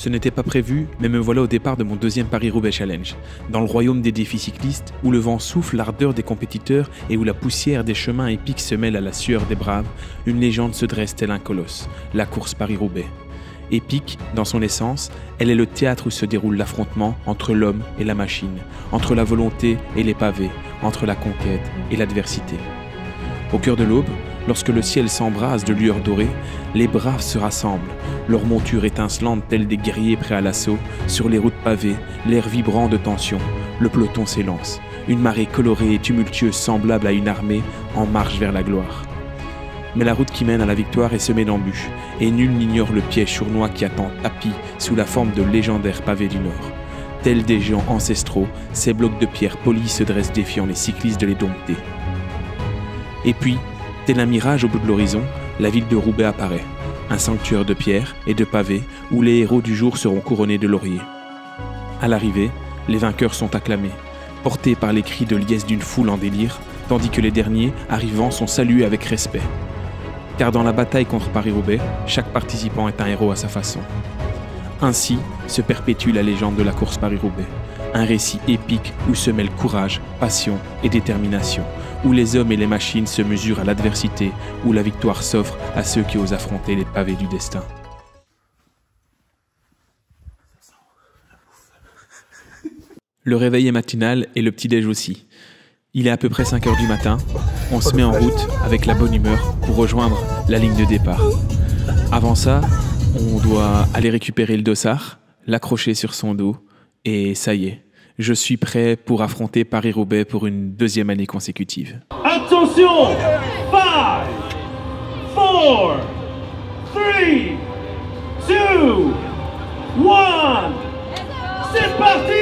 Ce n'était pas prévu, mais me voilà au départ de mon deuxième Paris-Roubaix Challenge. Dans le royaume des défis cyclistes, où le vent souffle l'ardeur des compétiteurs et où la poussière des chemins épiques se mêle à la sueur des braves, une légende se dresse tel un colosse, la course Paris-Roubaix. Épique, dans son essence, elle est le théâtre où se déroule l'affrontement entre l'homme et la machine, entre la volonté et les pavés, entre la conquête et l'adversité. Au cœur de l'aube, lorsque le ciel s'embrase de lueurs dorées, les braves se rassemblent, leurs montures étincelantes telles des guerriers prêts à l'assaut, sur les routes pavées, l'air vibrant de tension, le peloton s'élance, une marée colorée et tumultueuse semblable à une armée en marche vers la gloire. Mais la route qui mène à la victoire est semée d'embûches, et nul n'ignore le piège sournois qui attend tapis sous la forme de légendaires pavés du Nord. Tels des géants ancestraux, ces blocs de pierre polis se dressent défiant les cyclistes de les dompter. Et puis, tel un mirage au bout de l'horizon, la ville de Roubaix apparaît, un sanctuaire de pierre et de pavés où les héros du jour seront couronnés de lauriers. À l'arrivée, les vainqueurs sont acclamés, portés par les cris de liesse d'une foule en délire, tandis que les derniers, arrivant, sont salués avec respect. Car dans la bataille contre Paris-Roubaix, chaque participant est un héros à sa façon. Ainsi se perpétue la légende de la course Paris-Roubaix, un récit épique où se mêlent courage, passion et détermination, où les hommes et les machines se mesurent à l'adversité, où la victoire s'offre à ceux qui osent affronter les pavés du destin. Le réveil est matinal et le petit-déj aussi. Il est à peu près 5 h du matin, on se met en route avec la bonne humeur pour rejoindre la ligne de départ. Avant ça, on doit aller récupérer le dossard, l'accrocher sur son dos, et ça y est, je suis prêt pour affronter Paris-Roubaix pour une deuxième année consécutive. Attention! 5, 4, 3, 2, 1, c'est parti!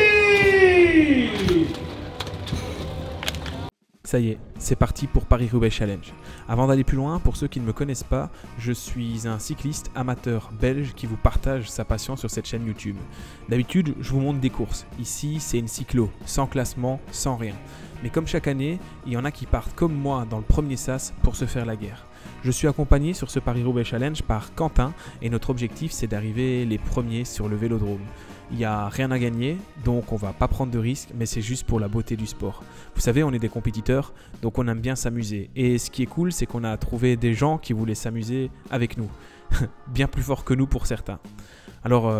Ça y est, c'est parti pour Paris-Roubaix Challenge. Avant d'aller plus loin, pour ceux qui ne me connaissent pas, je suis un cycliste amateur belge qui vous partage sa passion sur cette chaîne YouTube. D'habitude, je vous montre des courses. Ici, c'est une cyclo, sans classement, sans rien. Mais comme chaque année, il y en a qui partent comme moi dans le premier sas pour se faire la guerre. Je suis accompagné sur ce Paris-Roubaix Challenge par Quentin et notre objectif, c'est d'arriver les premiers sur le vélodrome. Il n'y a rien à gagner, donc on va pas prendre de risques, mais c'est juste pour la beauté du sport. Vous savez, on est des compétiteurs, donc on aime bien s'amuser. Et ce qui est cool, c'est qu'on a trouvé des gens qui voulaient s'amuser avec nous. Bien plus fort que nous pour certains. Alors,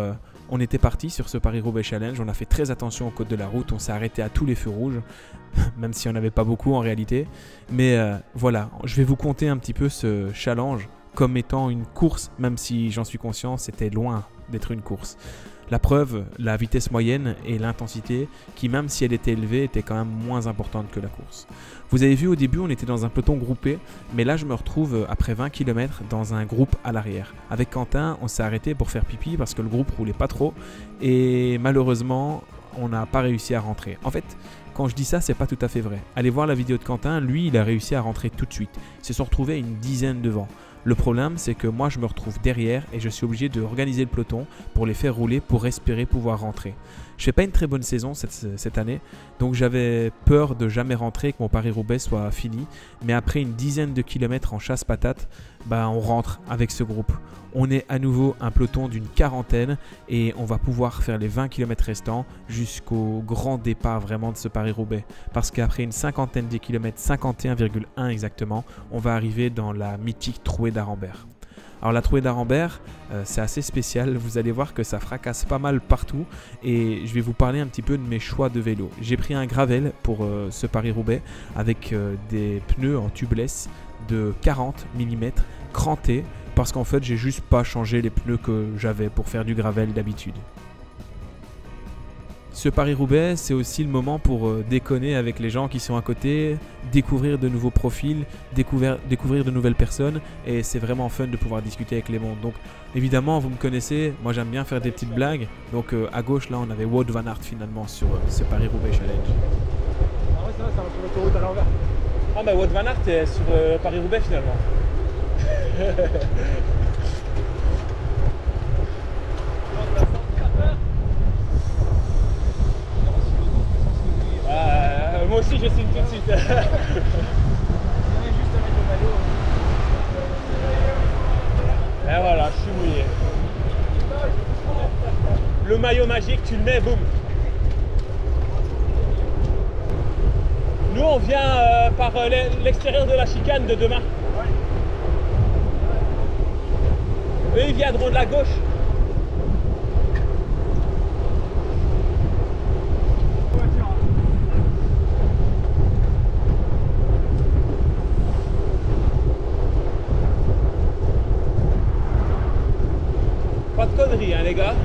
on était parti sur ce Paris-Roubaix Challenge, on a fait très attention au code de la route, on s'est arrêté à tous les feux rouges, même si on n'avait pas beaucoup en réalité. Mais voilà, je vais vous conter un petit peu ce challenge comme étant une course, même si j'en suis conscient, c'était loin d'être une course. La preuve, la vitesse moyenne et l'intensité, qui même si elle était élevée, était quand même moins importante que la course. Vous avez vu au début, on était dans un peloton groupé, mais là je me retrouve après 20 km dans un groupe à l'arrière. Avec Quentin, on s'est arrêté pour faire pipi parce que le groupe roulait pas trop et malheureusement, on n'a pas réussi à rentrer. En fait, quand je dis ça, c'est pas tout à fait vrai. Allez voir la vidéo de Quentin, lui, il a réussi à rentrer tout de suite. Ils se sont retrouvés à une dizaine devant. Le problème, c'est que moi, je me retrouve derrière et je suis obligé de organiser le peloton pour les faire rouler pour espérer pouvoir rentrer. Je fais pas une très bonne saison cette année, donc j'avais peur de jamais rentrer, que mon Paris-Roubaix soit fini. Mais après une dizaine de kilomètres en chasse-patate, on rentre avec ce groupe. On est à nouveau un peloton d'une quarantaine et on va pouvoir faire les 20 km restants jusqu'au grand départ vraiment de ce Paris-Roubaix. Parce qu'après une cinquantaine de kilomètres, 51,1 exactement, on va arriver dans la mythique Trouée d'Arambert. Alors la Trouée d'Arambert, c'est assez spécial, vous allez voir que ça fracasse pas mal partout et je vais vous parler un petit peu de mes choix de vélo. J'ai pris un gravel pour ce Paris-Roubaix avec des pneus en tubeless de 40 mm crantés parce qu'en fait j'ai juste pas changé les pneus que j'avais pour faire du gravel d'habitude. Ce Paris-Roubaix, c'est aussi le moment pour déconner avec les gens qui sont à côté, découvrir de nouveaux profils, découvrir de nouvelles personnes et c'est vraiment fun de pouvoir discuter avec les mondes. Donc évidemment, vous me connaissez, moi j'aime bien faire des petites blagues. Donc à gauche là, on avait Wout van Aert finalement sur ce Paris-Roubaix Challenge. Ah ouais, ça va, ça va sur l'autoroute à l'envers. Ah bah Wout van Aert est sur Paris-Roubaix finalement. Moi aussi je signe tout de suite. Et voilà, je suis mouillé. le maillot magique, tu le mets, boum. Nous on vient par l'extérieur de la chicane de demain. Eux ils viendront de la gauche. Pas de conneries hein les gars.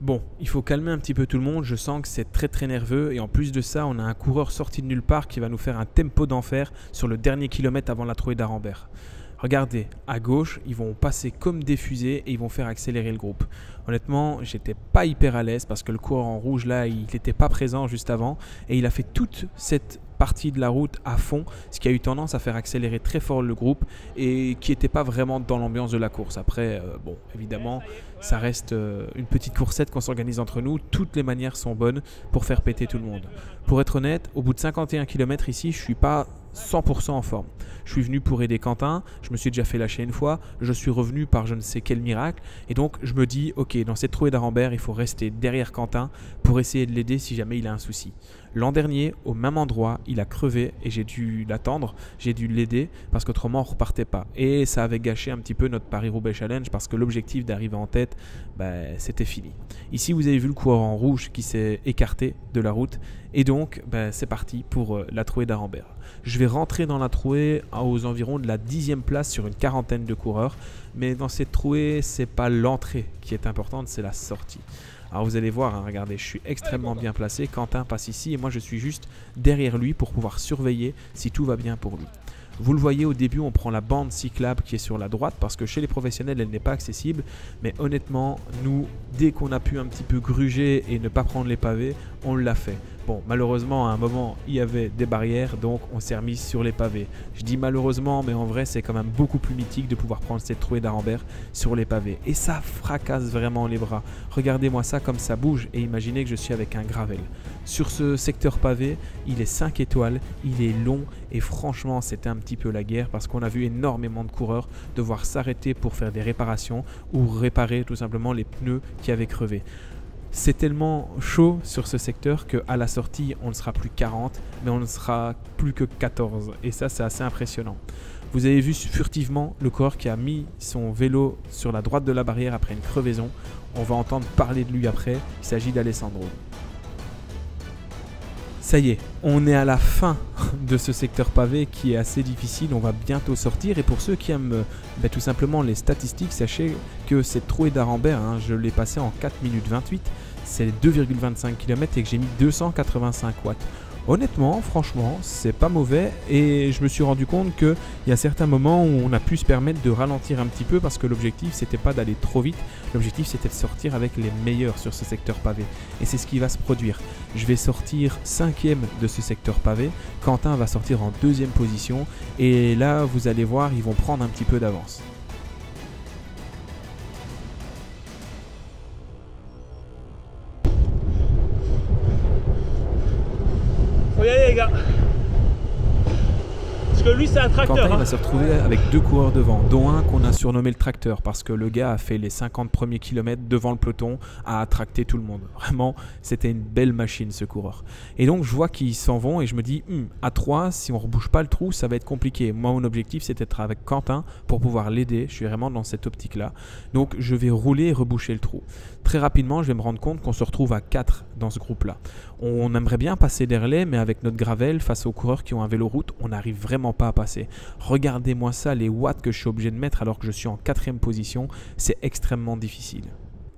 Bon, il faut calmer un petit peu tout le monde, je sens que c'est très nerveux et en plus de ça, on a un coureur sorti de nulle part qui va nous faire un tempo d'enfer sur le dernier kilomètre avant la trouée d'Arambert. Regardez, à gauche, ils vont passer comme des fusées et ils vont faire accélérer le groupe. Honnêtement, j'étais pas hyper à l'aise parce que le coureur en rouge là, il n'était pas présent juste avant et il a fait toute cette partie de la route à fond, ce qui a eu tendance à faire accélérer très fort le groupe et qui n'était pas vraiment dans l'ambiance de la course. Après, bon, évidemment, ça reste une petite coursette qu'on s'organise entre nous. Toutes les manières sont bonnes pour faire péter tout le monde. Pour être honnête, au bout de 51 km ici, je ne suis pas 100% en forme. Je suis venu pour aider Quentin, je me suis déjà fait lâcher une fois, je suis revenu par je ne sais quel miracle et donc je me dis ok, dans cette trouée d'Arambert il faut rester derrière Quentin pour essayer de l'aider si jamais il a un souci. L'an dernier, au même endroit, il a crevé et j'ai dû l'attendre, j'ai dû l'aider parce qu'autrement on ne repartait pas. Et ça avait gâché un petit peu notre Paris-Roubaix Challenge parce que l'objectif d'arriver en tête, c'était fini. Ici vous avez vu le coureur en rouge qui s'est écarté de la route et donc c'est parti pour la trouée d'Arambert. Je vais rentrer dans la trouée aux environs de la 10e place sur une quarantaine de coureurs. Mais dans cette trouée, ce n'est pas l'entrée qui est importante, c'est la sortie. Alors vous allez voir, hein, regardez, je suis extrêmement bien placé. Quentin passe ici et moi je suis juste derrière lui pour pouvoir surveiller si tout va bien pour lui. Vous le voyez au début, on prend la bande cyclable qui est sur la droite parce que chez les professionnels, elle n'est pas accessible. Mais honnêtement, nous, dès qu'on a pu un petit peu gruger et ne pas prendre les pavés, on l'a fait. Bon, malheureusement, à un moment, il y avait des barrières, donc on s'est remis sur les pavés. Je dis malheureusement, mais en vrai, c'est quand même beaucoup plus mythique de pouvoir prendre cette trouée d'Arambert sur les pavés. Et ça fracasse vraiment les bras. Regardez-moi ça comme ça bouge et imaginez que je suis avec un gravel. Sur ce secteur pavé, il est 5 étoiles, il est long et franchement, c'était un petit peu la guerre parce qu'on a vu énormément de coureurs devoir s'arrêter pour faire des réparations ou réparer tout simplement les pneus qui avaient crevé. C'est tellement chaud sur ce secteur qu'à la sortie, on ne sera plus 40, mais on ne sera plus que 14. Et ça, c'est assez impressionnant. Vous avez vu furtivement le coureur qui a mis son vélo sur la droite de la barrière après une crevaison. On va entendre parler de lui après. Il s'agit d'Alessandro. Ça y est, on est à la fin de ce secteur pavé qui est assez difficile, on va bientôt sortir et pour ceux qui aiment tout simplement les statistiques, sachez que cette trouée d'Arambert, je l'ai passée en 4 minutes 28, c'est 2,25 km et que j'ai mis 285 watts. Honnêtement, franchement, c'est pas mauvais et je me suis rendu compte qu'il y a certains moments où on a pu se permettre de ralentir un petit peu parce que l'objectif c'était pas d'aller trop vite, l'objectif c'était de sortir avec les meilleurs sur ce secteur pavé et c'est ce qui va se produire. Je vais sortir 5e de ce secteur pavé, Quentin va sortir en 2e position et là vous allez voir, ils vont prendre un petit peu d'avance. Faut y aller les gars. Parce que lui c'est un tracteur. Quentin va se retrouver avec 2 coureurs devant, dont un qu'on a surnommé le tracteur parce que le gars a fait les 50 premiers kilomètres devant le peloton, a tracté tout le monde. Vraiment, c'était une belle machine ce coureur. Et donc je vois qu'ils s'en vont et je me dis, à 3, si on ne rebouche pas le trou, ça va être compliqué. Moi mon objectif c'était d'être avec Quentin pour pouvoir l'aider, je suis vraiment dans cette optique là. Donc je vais rouler et reboucher le trou. Très rapidement, je vais me rendre compte qu'on se retrouve à 4 dans ce groupe-là. On aimerait bien passer des relais, mais avec notre gravel, face aux coureurs qui ont un vélo route, on n'arrive vraiment pas à passer. Regardez-moi ça, les watts que je suis obligé de mettre alors que je suis en 4e position, c'est extrêmement difficile.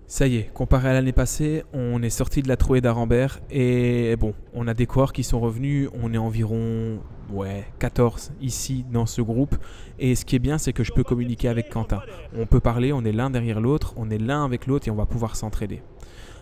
Ça y est, comparé à l'année passée, on est sorti de la trouée d'Arambert et bon, on a des coureurs qui sont revenus, on est environ 14 ici dans ce groupe et ce qui est bien c'est que je peux communiquer avec Quentin. On peut parler, on est l'un derrière l'autre, on est l'un avec l'autre et on va pouvoir s'entraider.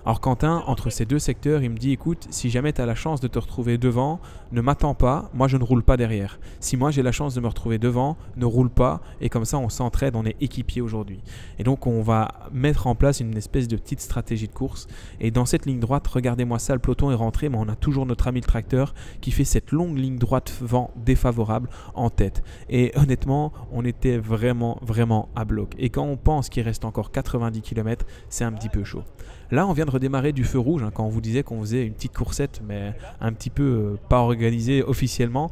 Alors Quentin, entre ces deux secteurs, il me dit écoute, si jamais tu as la chance de te retrouver devant, ne m'attends pas, moi je ne roule pas derrière. Si moi j'ai la chance de me retrouver devant, ne roule pas et comme ça on s'entraide, on est équipier aujourd'hui. Et donc on va mettre en place une espèce de petite stratégie de course et dans cette ligne droite, regardez-moi ça, le peloton est rentré mais on a toujours notre ami le tracteur qui fait cette longue ligne droite vent défavorable en tête. Et honnêtement, on était vraiment à bloc. Et quand on pense qu'il reste encore 90 km, c'est un petit peu chaud. Là, on vient de redémarrer du feu rouge, quand on vous disait qu'on faisait une petite coursette, mais un petit peu pas organisée officiellement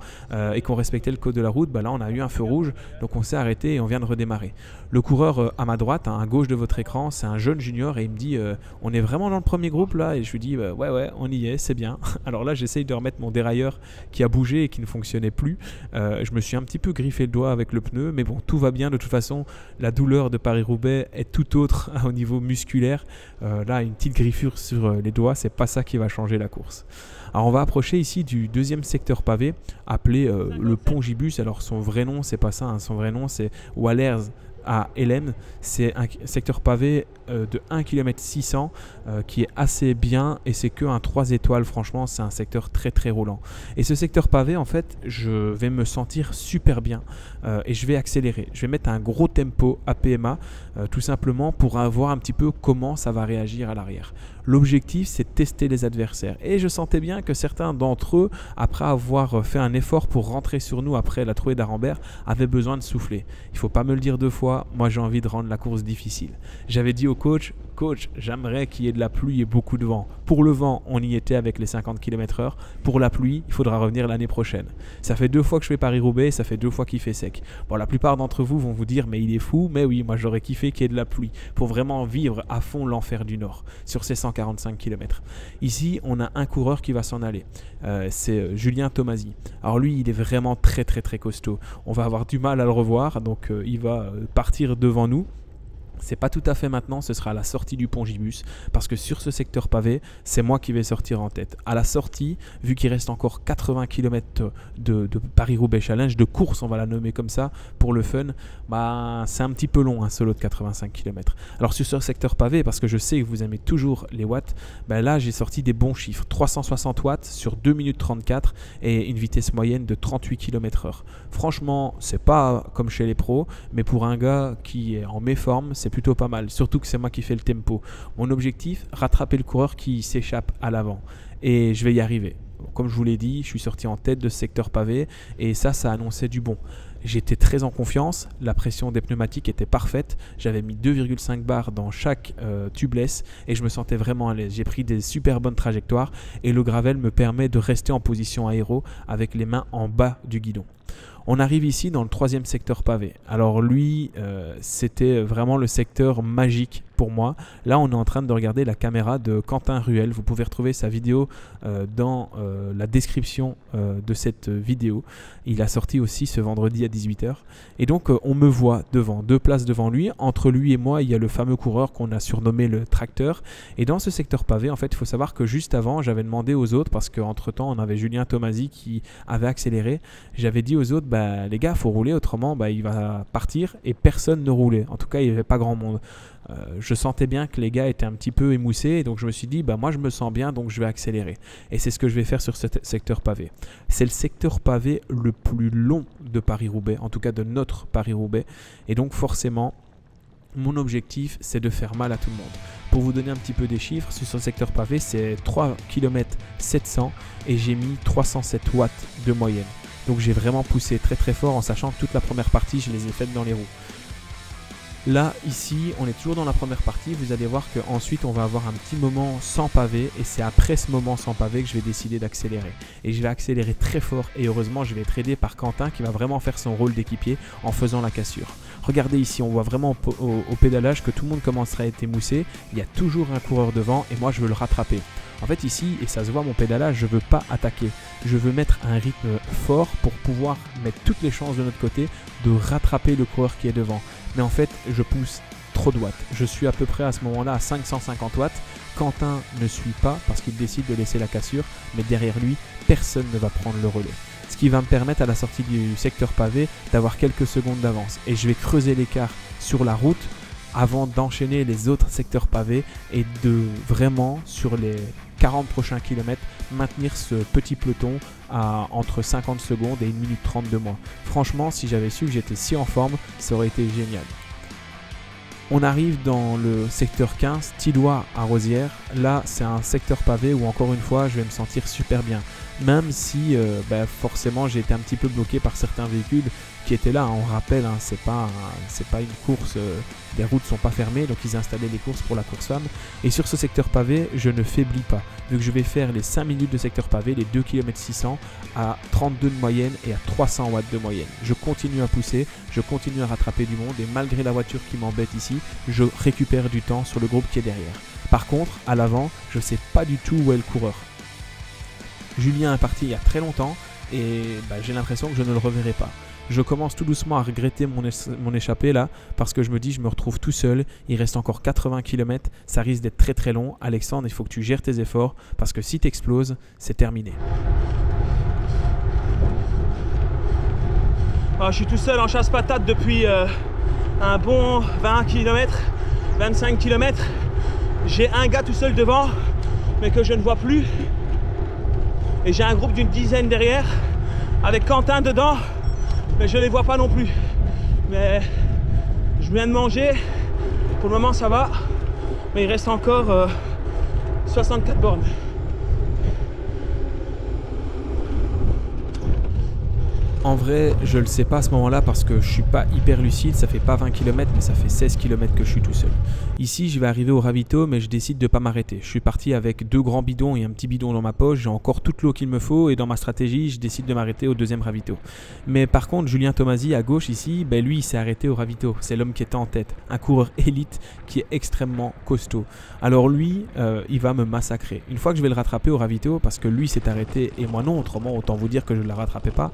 et qu'on respectait le code de la route. Là, on a eu un feu rouge, donc on s'est arrêté et on vient de redémarrer. Le coureur à ma droite, à gauche de votre écran, c'est un jeune junior et il me dit on est vraiment dans le premier groupe là, et je lui dis ouais, on y est, c'est bien. Alors là, j'essaye de remettre mon dérailleur qui a bougé et qui ne fonctionnait plus. Je me suis un petit peu griffé le doigt avec le pneu, mais bon, tout va bien. De toute façon, la douleur de Paris-Roubaix est tout autre au niveau musculaire. Là, une petite griffure sur les doigts, c'est pas ça qui va changer la course. Alors on va approcher ici du deuxième secteur pavé appelé le Pont Gibus. Alors son vrai nom, c'est pas ça, son vrai nom c'est Wallers à Hélène. C'est un secteur pavé de 1 km 600 qui est assez bien, et c'est que un 3 étoiles. Franchement, c'est un secteur très roulant. Et ce secteur pavé, en fait, je vais me sentir super bien et je vais accélérer. Je vais mettre un gros tempo à PMA tout simplement pour voir un petit peu comment ça va réagir à l'arrière. L'objectif, c'est de tester les adversaires. Et je sentais bien que certains d'entre eux, après avoir fait un effort pour rentrer sur nous après la trouée d'Arambert, avaient besoin de souffler. Il ne faut pas me le dire deux fois, moi j'ai envie de rendre la course difficile. J'avais dit au coach, j'aimerais qu'il y ait de la pluie et beaucoup de vent. Pour le vent, on y était avec les 50 km/h. Pour la pluie, il faudra revenir l'année prochaine. Ça fait 2 fois que je fais Paris-Roubaix, ça fait 2 fois qu'il fait sec. Bon, la plupart d'entre vous vont vous dire, mais il est fou. Mais oui, moi j'aurais kiffé qu'il y ait de la pluie pour vraiment vivre à fond l'enfer du Nord sur ces 145 km. Ici, on a un coureur qui va s'en aller. C'est Julien Tomasi. Alors lui, il est vraiment très costaud. On va avoir du mal à le revoir, donc il va partir devant nous. C'est pas tout à fait maintenant, ce sera à la sortie du Pont Gibus, parce que sur ce secteur pavé, c'est moi qui vais sortir en tête. À la sortie, vu qu'il reste encore 80 km de Paris-Roubaix Challenge, de course, on va la nommer comme ça, pour le fun, c'est un petit peu long un solo de 85 km. Alors sur ce secteur pavé, parce que je sais que vous aimez toujours les watts, là j'ai sorti des bons chiffres, 360 watts sur 2 minutes 34 et une vitesse moyenne de 38 km/h. Franchement, c'est pas comme chez les pros, mais pour un gars qui est en méforme, c'est plutôt pas mal, surtout que c'est moi qui fais le tempo. Mon objectif, rattraper le coureur qui s'échappe à l'avant, et je vais y arriver. Comme je vous l'ai dit, je suis sorti en tête de ce secteur pavé et ça annonçait du bon. J'étais très en confiance, la pression des pneumatiques était parfaite, j'avais mis 2,5 bars dans chaque tubeless et je me sentais vraiment à l'aise. J'ai pris des super bonnes trajectoires et le gravel me permet de rester en position aéro avec les mains en bas du guidon. On arrive ici dans le 3e secteur pavé. Alors lui, c'était vraiment le secteur magique pour moi. Là, on est en train de regarder la caméra de Quentin Ruel. Vous pouvez retrouver sa vidéo dans la description de cette vidéo. Il a sorti aussi ce vendredi à 18 h. Et donc, on me voit devant, 2 places devant lui. Entre lui et moi, il y a le fameux coureur qu'on a surnommé le tracteur. Et dans ce secteur pavé, en fait, il faut savoir que juste avant, j'avais demandé aux autres, parce qu'entre-temps, on avait Julien Tomasi qui avait accéléré. J'avais dit aux autres, les gars, il faut rouler, autrement, il va partir. Et personne ne roulait. En tout cas, il n'y avait pas grand monde. Je sentais bien que les gars étaient un petit peu émoussés, donc je me suis dit moi je me sens bien, donc je vais accélérer, et c'est ce que je vais faire sur ce secteur pavé. C'est le secteur pavé le plus long de Paris-Roubaix, en tout cas de notre Paris-Roubaix, et donc forcément mon objectif c'est de faire mal à tout le monde. Pour vous donner un petit peu des chiffres, sur ce secteur pavé c'est 3 km 700 et j'ai mis 307 watts de moyenne, donc j'ai vraiment poussé très fort en sachant que toute la première partie je les ai faites dans les roues. Là, ici, on est toujours dans la première partie. Vous allez voir qu'ensuite, on va avoir un petit moment sans pavé. Et c'est après ce moment sans pavé que je vais décider d'accélérer. Et je vais accélérer très fort. Et heureusement, je vais être aidé par Quentin qui va vraiment faire son rôle d'équipier en faisant la cassure. Regardez ici, on voit vraiment au pédalage que tout le monde commencerait à être émoussé. Il y a toujours un coureur devant et moi, je veux le rattraper. En fait ici, et ça se voit mon pédalage, je ne veux pas attaquer. Je veux mettre un rythme fort pour pouvoir mettre toutes les chances de notre côté de rattraper le coureur qui est devant. Mais en fait, je pousse trop de watts. Je suis à peu près à ce moment-là à 550 watts. Quentin ne suit pas parce qu'il décide de laisser la cassure. Mais derrière lui, personne ne va prendre le relais. Ce qui va me permettre à la sortie du secteur pavé d'avoir quelques secondes d'avance. Et je vais creuser l'écart sur la route avant d'enchaîner les autres secteurs pavés et de vraiment, sur les 40 prochains kilomètres, maintenir ce petit peloton à entre 50 secondes et 1 minute 30 de moi. Franchement, si j'avais su que j'étais si en forme, ça aurait été génial. On arrive dans le secteur 15, Tilloy à Rosières. Là, c'est un secteur pavé où encore une fois, je vais me sentir super bien. Même si forcément j'ai été un petit peu bloqué par certains véhicules qui étaient là. On rappelle, c'est pas une course, les routes sont pas fermées, donc ils installaient les courses pour la course femme. Et sur ce secteur pavé, je ne faiblis pas. Vu que je vais faire les 5 minutes de secteur pavé, les 2 km 600 à 32 de moyenne et à 300 watts de moyenne. Je continue à pousser, je continue à rattraper du monde et malgré la voiture qui m'embête ici, je récupère du temps sur le groupe qui est derrière. Par contre, à l'avant, je ne sais pas du tout où est le coureur. Julien est parti il y a très longtemps et j'ai l'impression que je ne le reverrai pas. Je commence tout doucement à regretter mon échappée là parce que je me dis je me retrouve tout seul, il reste encore 80 km, ça risque d'être très très long. Alexandre, il faut que tu gères tes efforts parce que si tu exploses, c'est terminé. Je suis tout seul en chasse-patate depuis un bon 20 km, 25 km. J'ai un gars tout seul devant mais que je ne vois plus. Et j'ai un groupe d'une dizaine derrière, avec Quentin dedans, mais je ne les vois pas non plus. Mais je viens de manger, pour le moment ça va, mais il reste encore 64 bornes. En vrai, je le sais pas à ce moment-là parce que je suis pas hyper lucide, ça fait pas 20 km mais ça fait 16 km que je suis tout seul. Ici, je vais arriver au ravito mais je décide de pas m'arrêter. Je suis parti avec 2 grands bidons et un petit bidon dans ma poche, j'ai encore toute l'eau qu'il me faut et dans ma stratégie, je décide de m'arrêter au deuxième ravito. Mais par contre, Julien Tomasi à gauche ici, lui il s'est arrêté au ravito, c'est l'homme qui était en tête, un coureur élite qui est extrêmement costaud. Alors lui, il va me massacrer. Une fois que je vais le rattraper au ravito parce que lui s'est arrêté et moi non, autrement autant vous dire que je ne la rattrapais pas.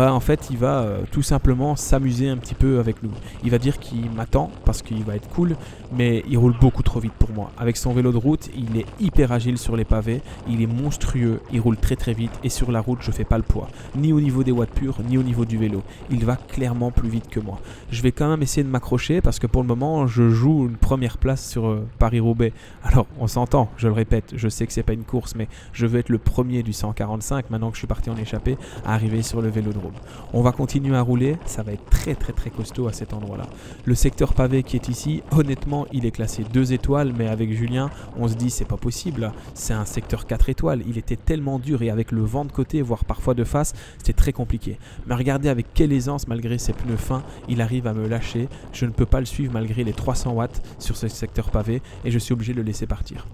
En fait il va tout simplement s'amuser un petit peu avec nous. Il va dire qu'il m'attend parce qu'il va être cool, mais il roule beaucoup trop vite pour moi. Avec son vélo de route, il est hyper agile sur les pavés, il est monstrueux, il roule très très vite et sur la route je fais pas le poids, ni au niveau des watts purs, ni au niveau du vélo. Il va clairement plus vite que moi. Je vais quand même essayer de m'accrocher parce que pour le moment je joue une première place sur Paris-Roubaix. Alors on s'entend, je le répète, je sais que c'est pas une course, mais je veux être le premier du 145 maintenant que je suis parti en échappée à arriver sur le vélo de route. On va continuer à rouler, ça va être très très très costaud à cet endroit là. Le secteur pavé qui est ici, honnêtement il est classé 2 étoiles, mais avec Julien on se dit c'est pas possible, c'est un secteur 4 étoiles, il était tellement dur et avec le vent de côté voire parfois de face, c'était très compliqué. Mais regardez avec quelle aisance malgré ses pneus fins, il arrive à me lâcher, je ne peux pas le suivre malgré les 300 watts sur ce secteur pavé et je suis obligé de le laisser partir.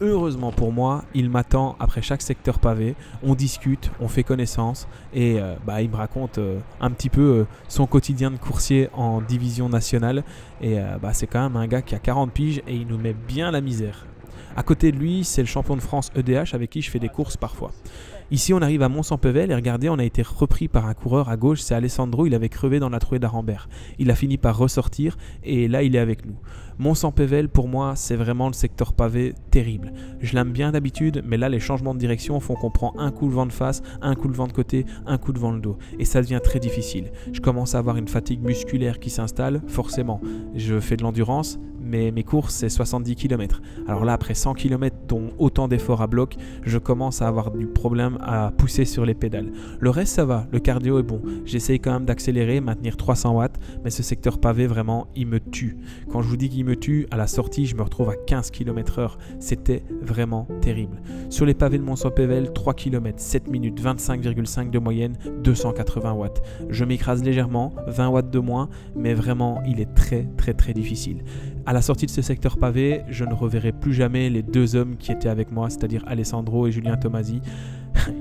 Heureusement pour moi, il m'attend après chaque secteur pavé, on discute, on fait connaissance et il me raconte un petit peu son quotidien de coursier en division nationale et c'est quand même un gars qui a 40 piges et il nous met bien la misère. À côté de lui, c'est le champion de France EDH avec qui je fais des courses parfois. Ici, on arrive à Mont-Saint-Pével et regardez, on a été repris par un coureur à gauche, c'est Alessandro, il avait crevé dans la trouée d'Arambert. Il a fini par ressortir et là, il est avec nous. Mont-Saint-Pével, pour moi, c'est vraiment le secteur pavé terrible. Je l'aime bien d'habitude, mais là, les changements de direction font qu'on prend un coup de vent de face, un coup de vent de côté, un coup de vent le dos. Et ça devient très difficile. Je commence à avoir une fatigue musculaire qui s'installe, forcément. Je fais de l'endurance, mais mes courses, c'est 70 km. Alors là, après 100 km, dont autant d'efforts à bloc, je commence à avoir du problème à pousser sur les pédales. Le reste, ça va, le cardio est bon. J'essaye quand même d'accélérer, maintenir 300 watts, mais ce secteur pavé, vraiment, il me tue. Quand je vous dis qu'il me tue, à la sortie, je me retrouve à 15 km/h. C'était vraiment terrible. Sur les pavés de Mont-Saint-Pével, 3 km, 7 minutes, 25,5 de moyenne, 280 watts. Je m'écrase légèrement, 20 watts de moins, mais vraiment, il est très, très, très difficile. À la sortie de ce secteur pavé, je ne reverrai plus jamais les 2 hommes qui étaient avec moi, c'est-à-dire Alessandro et Julien Tomasi.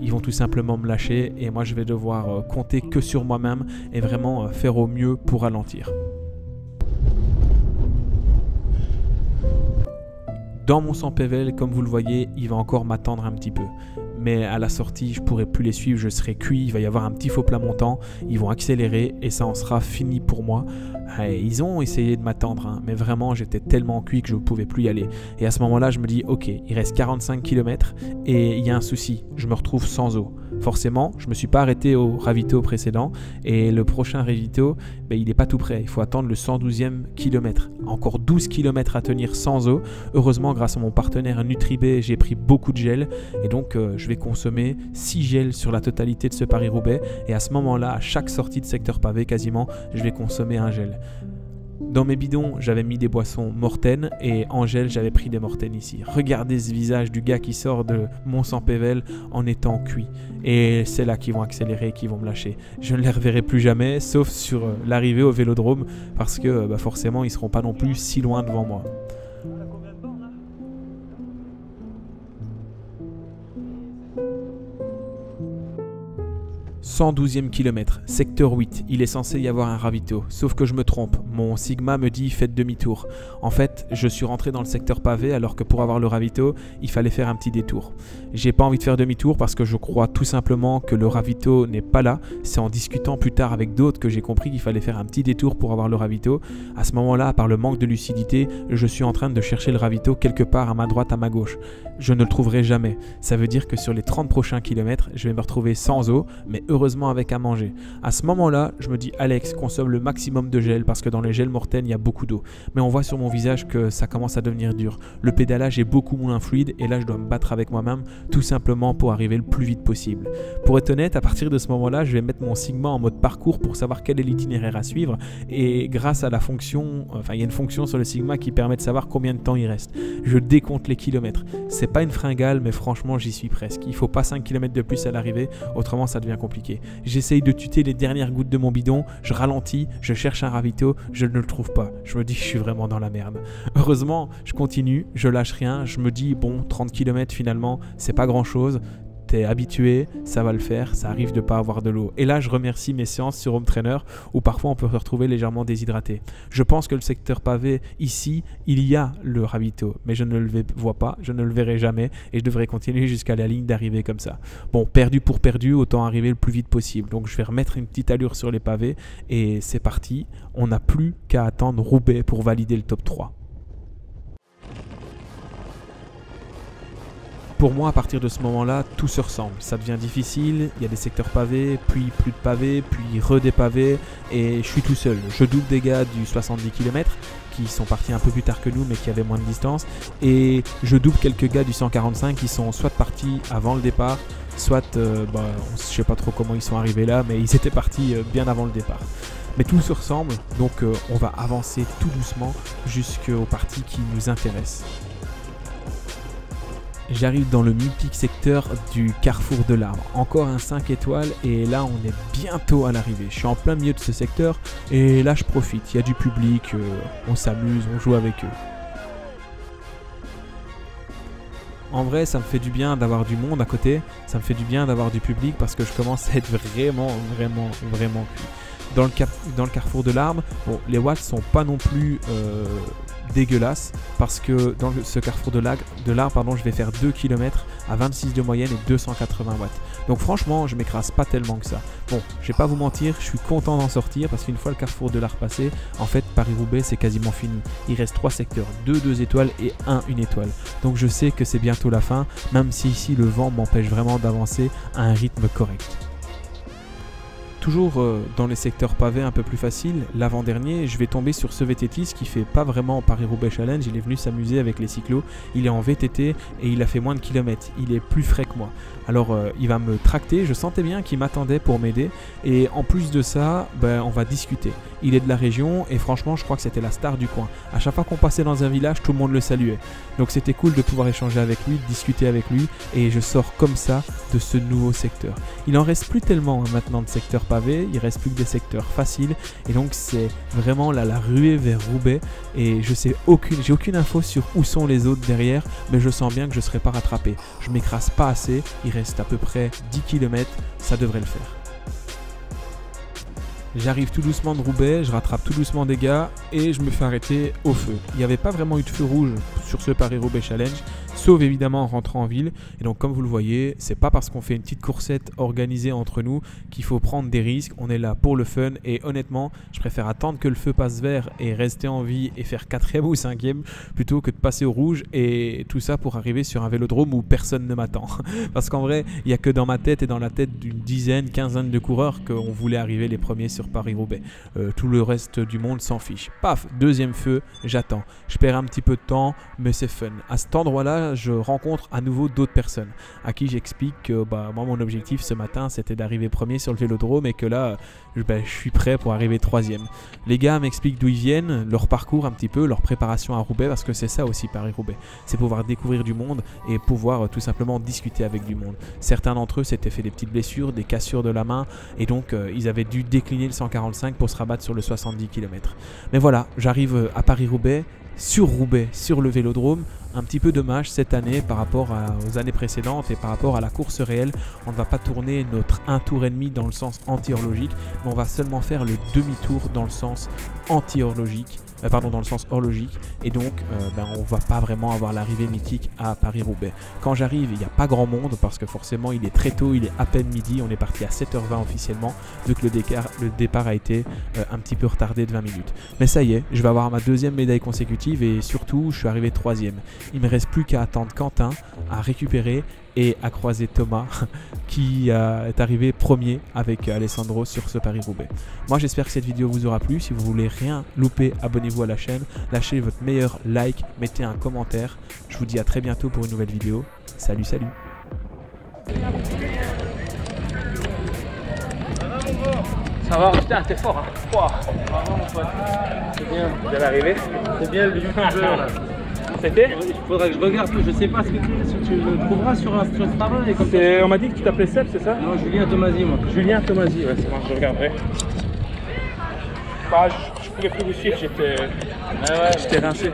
Ils vont tout simplement me lâcher et moi je vais devoir compter que sur moi-même et vraiment faire au mieux pour ralentir. Dans Mont-Saint-Pével, comme vous le voyez, il va encore m'attendre un petit peu. Mais à la sortie, je ne pourrai plus les suivre, je serai cuit, il va y avoir un petit faux plat montant, ils vont accélérer et ça en sera fini pour moi. Et ils ont essayé de m'attendre, mais vraiment j'étais tellement cuit que je ne pouvais plus y aller. Et à ce moment-là, je me dis, ok, il reste 45 km et il y a un souci, je me retrouve sans eau. Forcément, je ne me suis pas arrêté au ravito précédent et le prochain ravito, il n'est pas tout prêt. Il faut attendre le 112e kilomètre. Encore 12 km à tenir sans eau. Heureusement, grâce à mon partenaire Nutribay, j'ai pris beaucoup de gel et donc je vais consommer 6 gels sur la totalité de ce Paris-Roubaix et à ce moment-là, à chaque sortie de secteur pavé quasiment, je vais consommer un gel. Dans mes bidons, j'avais mis des boissons Morten et en gel, j'avais pris des Morten ici. Regardez ce visage du gars qui sort de Mont-Saint-Pével en étant cuit. Et c'est là qu'ils vont accélérer, qu'ils vont me lâcher. Je ne les reverrai plus jamais, sauf sur l'arrivée au Vélodrome, parce que forcément, ils ne seront pas non plus si loin devant moi. 112e kilomètre, secteur 8, il est censé y avoir un ravito, sauf que je me trompe, mon Sigma me dit faites demi-tour. En fait, je suis rentré dans le secteur pavé alors que pour avoir le ravito, il fallait faire un petit détour. J'ai pas envie de faire demi-tour parce que je crois tout simplement que le ravito n'est pas là. C'est en discutant plus tard avec d'autres que j'ai compris qu'il fallait faire un petit détour pour avoir le ravito. À ce moment-là, par le manque de lucidité, je suis en train de chercher le ravito quelque part à ma droite, à ma gauche. Je ne le trouverai jamais. Ça veut dire que sur les 30 prochains kilomètres, je vais me retrouver sans eau, mais heureusement avec à manger. À ce moment-là, je me dis Alex, consomme le maximum de gel parce que dans les gels Morten, il y a beaucoup d'eau. Mais on voit sur mon visage que ça commence à devenir dur. Le pédalage est beaucoup moins fluide et là, je dois me battre avec moi-même tout simplement pour arriver le plus vite possible. Pour être honnête, à partir de ce moment-là, je vais mettre mon Sigma en mode parcours pour savoir quel est l'itinéraire à suivre et grâce à la fonction, il y a une fonction sur le Sigma qui permet de savoir combien de temps il reste. Je décompte les kilomètres. C'est pas une fringale, mais franchement, j'y suis presque. Il faut pas 5 km de plus à l'arrivée, autrement ça devient compliqué. J'essaye de tuter les dernières gouttes de mon bidon, je ralentis, je cherche un ravito, je ne le trouve pas. Je me dis que je suis vraiment dans la merde. Heureusement, je continue, je lâche rien, je me dis bon, 30 km finalement, c'est pas grand chose. T'es habitué, ça va le faire, ça arrive de pas avoir de l'eau. Et là, je remercie mes séances sur Home Trainer où parfois on peut se retrouver légèrement déshydraté. Je pense que le secteur pavé, ici, il y a le ravito, mais je ne le vois pas, je ne le verrai jamais et je devrais continuer jusqu'à la ligne d'arrivée comme ça. Bon, perdu pour perdu, autant arriver le plus vite possible. Donc je vais remettre une petite allure sur les pavés et c'est parti. On n'a plus qu'à attendre Roubaix pour valider le top 3. Pour moi, à partir de ce moment-là, tout se ressemble. Ça devient difficile, il y a des secteurs pavés, puis plus de pavés, puis des pavés, et je suis tout seul. Je double des gars du 70 km qui sont partis un peu plus tard que nous, mais qui avaient moins de distance, et je double quelques gars du 145 qui sont soit partis avant le départ, soit, je sais pas trop comment ils sont arrivés là, mais ils étaient partis bien avant le départ. Mais tout se ressemble, donc on va avancer tout doucement jusqu'aux parties qui nous intéressent. J'arrive dans le mythique secteur du carrefour de l'Arbre. Encore un 5 étoiles et là on est bientôt à l'arrivée. Je suis en plein milieu de ce secteur et là je profite. Il y a du public, on s'amuse, on joue avec eux. En vrai, ça me fait du bien d'avoir du monde à côté. Ça me fait du bien d'avoir du public parce que je commence à être vraiment cuit. Dans le carrefour de l'Arbre, bon, les watts sont pas non plus dégueulasse parce que dans ce carrefour de l'Arbre, je vais faire 2 km à 26 de moyenne et 280 watts. Donc franchement, je m'écrase pas tellement que ça. Bon, je vais pas vous mentir, je suis content d'en sortir parce qu'une fois le carrefour de l'Arbre passé, en fait, Paris-Roubaix, c'est quasiment fini. Il reste 3 secteurs, 2 étoiles et 1 étoile. Donc je sais que c'est bientôt la fin, même si ici le vent m'empêche vraiment d'avancer à un rythme correct. Toujours dans les secteurs pavés un peu plus faciles, l'avant-dernier, je vais tomber sur ce VTTiste qui fait pas vraiment Paris-Roubaix Challenge, il est venu s'amuser avec les cyclos, il est en VTT et il a fait moins de kilomètres, il est plus frais que moi. Alors il va me tracter, je sentais bien qu'il m'attendait pour m'aider et en plus de ça, on va discuter. Il est de la région et franchement je crois que c'était la star du coin. À chaque fois qu'on passait dans un village, tout le monde le saluait. Donc c'était cool de pouvoir échanger avec lui, de discuter avec lui et je sors comme ça de ce nouveau secteur. Il en reste plus tellement maintenant de secteurs pavés, il reste plus que des secteurs faciles et donc c'est vraiment là la ruée vers Roubaix et j'ai aucune info sur où sont les autres derrière, mais je sens bien que je ne serai pas rattrapé. Je m'écrase pas assez, il reste à peu près 10 km, ça devrait le faire. J'arrive tout doucement de Roubaix, je rattrape tout doucement des gars et je me fais arrêter au feu. Il n'y avait pas vraiment eu de feu rouge sur ce Paris-Roubaix Challenge, sauf évidemment en rentrant en ville. Et donc comme vous le voyez, c'est pas parce qu'on fait une petite coursette organisée entre nous qu'il faut prendre des risques. On est là pour le fun et honnêtement, je préfère attendre que le feu passe vert et rester en vie et faire 4e ou 5e plutôt que de passer au rouge et tout ça pour arriver sur un vélodrome où personne ne m'attend. Parce qu'en vrai, il n'y a que dans ma tête et dans la tête d'une dizaine, quinzaine de coureurs qu'on voulait arriver les premiers sur Paris-Roubaix. Tout le reste du monde s'en fiche. Paf, deuxième feu, j'attends. Je perds un petit peu de temps, mais c'est fun. À cet endroit-là, là, je rencontre à nouveau d'autres personnes à qui j'explique que moi, mon objectif ce matin, c'était d'arriver premier sur le vélodrome et que là, je suis prêt pour arriver troisième. Les gars m'expliquent d'où ils viennent, leur parcours un petit peu, leur préparation à Roubaix, parce que c'est ça aussi Paris-Roubaix. C'est pouvoir découvrir du monde et pouvoir tout simplement discuter avec du monde. Certains d'entre eux s'étaient fait des petites blessures, des cassures de la main et donc ils avaient dû décliner le 145 pour se rabattre sur le 70 km. Mais voilà, j'arrive à Paris-Roubaix, sur le vélodrome. Un petit peu dommage cette année par rapport aux années précédentes et par rapport à la course réelle. On ne va pas tourner notre 1 tour et demi dans le sens anti-horlogique, mais on va seulement faire le demi-tour dans le sens anti-horlogique. Dans le sens horlogique, et donc on va pas vraiment avoir l'arrivée mythique à Paris-Roubaix. Quand j'arrive, il n'y a pas grand monde parce que forcément il est très tôt, il est à peine midi, on est parti à 7h20 officiellement, vu que le départ a été un petit peu retardé de 20 minutes. Mais ça y est, je vais avoir ma deuxième médaille consécutive et surtout je suis arrivé troisième. Il me reste plus qu'à attendre Quentin à récupérer et à croiser Thomas qui est arrivé premier avec Alessandro sur ce Paris-Roubaix. Moi j'espère que cette vidéo vous aura plu. Si vous voulez rien louper, abonnez-vous à la chaîne, lâchez votre meilleur like, mettez un commentaire. Je vous dis à très bientôt pour une nouvelle vidéo. Salut, salut. Ça va, putain, t'es fort, hein. Bravo mon pote. C'est bien. Vous allez arriver. C'est bien le youtubeur là. C'était? Il faudra que je regarde, je sais pas ce que tu le trouveras sur Instagram. On m'a dit que tu t'appelais Seb, c'est ça? Non, Julien Tomasi, moi. Julien Tomasi, ouais, c'est bon, je regarderai. Je pouvais plus vous suivre, j'étais rincé.